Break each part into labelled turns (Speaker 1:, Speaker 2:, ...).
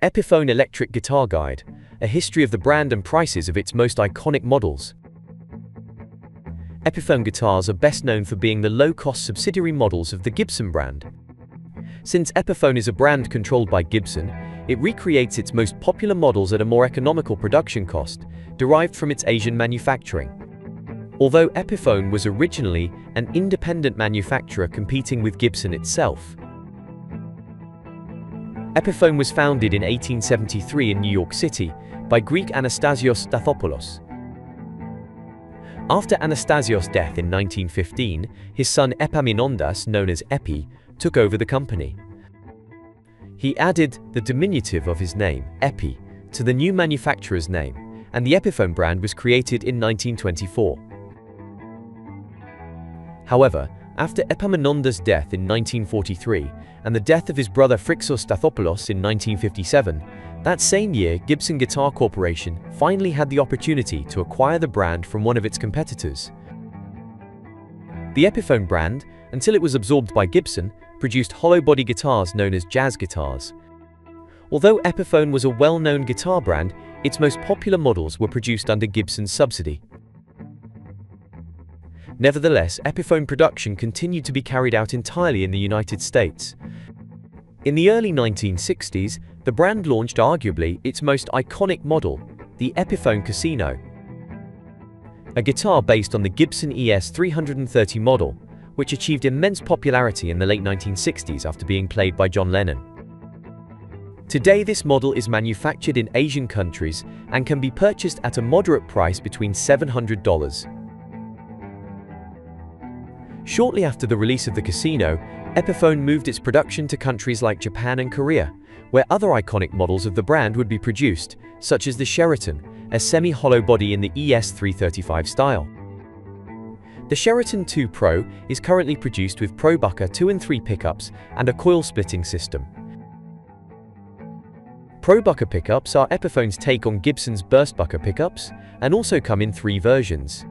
Speaker 1: Epiphone Electric Guitar Guide, a history of the brand and prices of its most iconic models. Epiphone guitars are best known for being the low-cost subsidiary models of the Gibson brand. Since Epiphone is a brand controlled by Gibson, it recreates its most popular models at a more economical production cost, derived from its Asian manufacturing. Although Epiphone was originally an independent manufacturer competing with Gibson itself. Epiphone was founded in 1873 in New York City by Greek Anastasios Stathopoulos. After Anastasios' death in 1915, his son Epaminondas, known as Epi, took over the company. He added the diminutive of his name, Epi, to the new manufacturer's name, and the Epiphone brand was created in 1924. However, after Epaminondas' death in 1943 and the death of his brother Phrixos Stathopoulos in 1957, that same year Gibson Guitar Corporation finally had the opportunity to acquire the brand from one of its competitors. The Epiphone brand, until it was absorbed by Gibson, produced hollow-body guitars known as jazz guitars. Although Epiphone was a well-known guitar brand, its most popular models were produced under Gibson's subsidy. Nevertheless, Epiphone production continued to be carried out entirely in the United States. In the early 1960s, the brand launched arguably its most iconic model, the Epiphone Casino, a guitar based on the Gibson ES-330 model, which achieved immense popularity in the late 1960s after being played by John Lennon. Today, this model is manufactured in Asian countries and can be purchased at a moderate price between $700. Shortly after the release of the Casino, Epiphone moved its production to countries like Japan and Korea, where other iconic models of the brand would be produced, such as the Sheraton, a semi-hollow body in the ES-335 style. The Sheraton 2 Pro is currently produced with ProBacker 2 and 3 pickups and a coil splitting system. ProBacker pickups are Epiphone's take on Gibson's Burstbucker pickups and also come in 3 versions.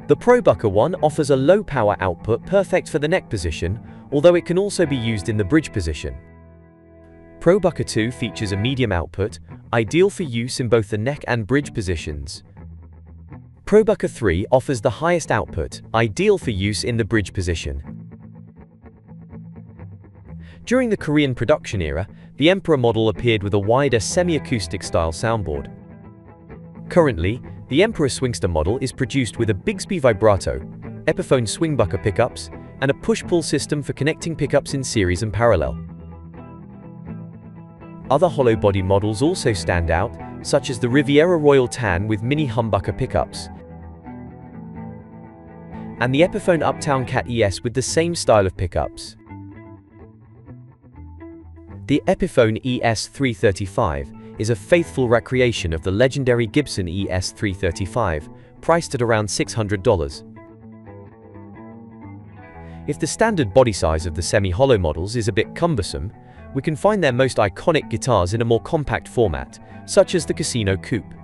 Speaker 1: The ProBacker one offers a low power output perfect for the neck position, although it can also be used in the bridge position. ProBacker 2 features a medium output, ideal for use in both the neck and bridge positions. ProBacker 3 offers the highest output, ideal for use in the bridge position. During the Korean production era, the Emperor model appeared with a wider semi-acoustic style soundboard. Currently, the Emperor Swingster model is produced with a Bigsby vibrato, Epiphone swingbucker pickups, and a push-pull system for connecting pickups in series and parallel. Other hollow-body models also stand out, such as the Riviera Royal Tan with mini humbucker pickups, and the Epiphone Uptown Cat ES with the same style of pickups. The Epiphone ES-335 is a faithful recreation of the legendary Gibson ES-335, priced at around $600. If the standard body size of the semi-hollow models is a bit cumbersome, we can find their most iconic guitars in a more compact format, such as the Casino Coupe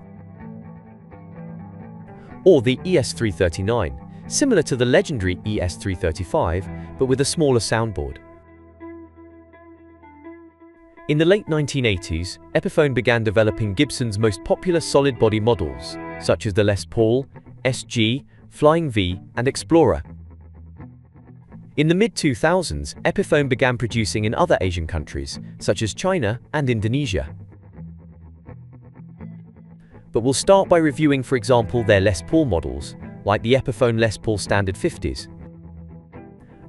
Speaker 1: or the ES-339, similar to the legendary ES-335, but with a smaller soundboard. In the late 1980s, Epiphone began developing Gibson's most popular solid-body models, such as the Les Paul, SG, Flying V, and Explorer. In the mid-2000s, Epiphone began producing in other Asian countries, such as China and Indonesia. But we'll start by reviewing, for example, their Les Paul models, like the Epiphone Les Paul Standard 50s.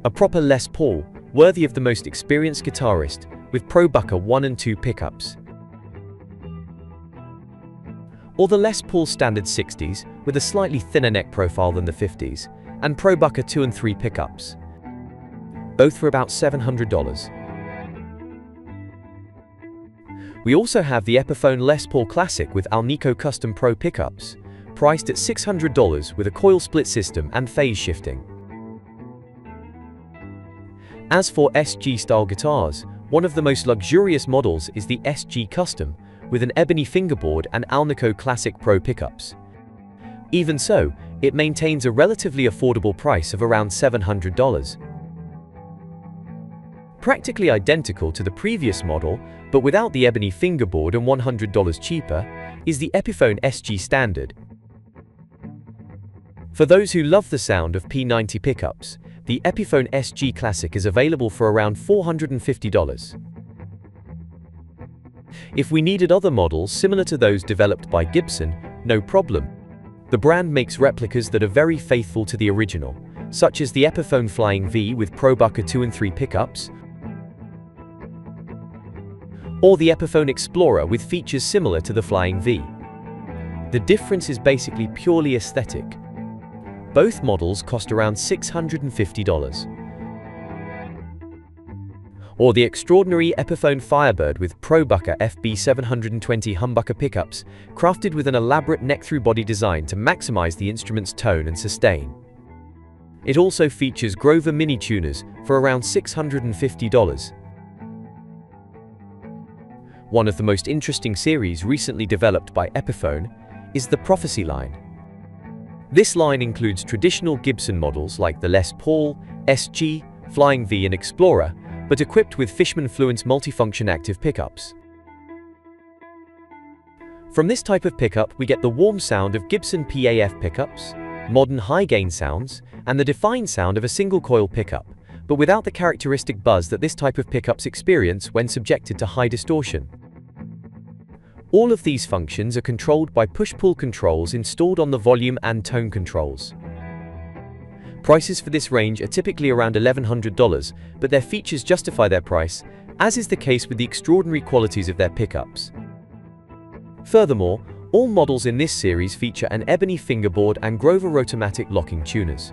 Speaker 1: A proper Les Paul, worthy of the most experienced guitarist, with ProBacker 1 and 2 pickups. Or the Les Paul Standard 60s, with a slightly thinner neck profile than the 50s, and ProBacker 2 and 3 pickups, both for about $700. We also have the Epiphone Les Paul Classic with Alnico Custom Pro pickups, priced at $600 with a coil split system and phase shifting. As for SG-style guitars, one of the most luxurious models is the SG Custom, with an ebony fingerboard and Alnico Classic Pro pickups. Even so, it maintains a relatively affordable price of around $700. Practically identical to the previous model, but without the ebony fingerboard and $100 cheaper, is the Epiphone SG Standard. For those who love the sound of P90 pickups, the Epiphone SG Classic is available for around $450. If we needed other models similar to those developed by Gibson, no problem. The brand makes replicas that are very faithful to the original, such as the Epiphone Flying V with ProBacker 2 and 3 pickups, or the Epiphone Explorer with features similar to the Flying V. The difference is basically purely aesthetic. Both models cost around $650. Or the extraordinary Epiphone Firebird with ProBacker FB720 humbucker pickups, crafted with an elaborate neck-through body design to maximize the instrument's tone and sustain. It also features Grover mini tuners for around $650. One of the most interesting series recently developed by Epiphone is the Prophecy line. This line includes traditional Gibson models like the Les Paul, SG, Flying V and Explorer, but equipped with Fishman Fluence multifunction active pickups. From this type of pickup we get the warm sound of Gibson PAF pickups, modern high-gain sounds, and the defined sound of a single-coil pickup, but without the characteristic buzz that this type of pickups experience when subjected to high distortion. All of these functions are controlled by push-pull controls installed on the volume and tone controls. Prices for this range are typically around $1,100, but their features justify their price, as is the case with the extraordinary qualities of their pickups. Furthermore, all models in this series feature an ebony fingerboard and Grover Rotomatic locking tuners.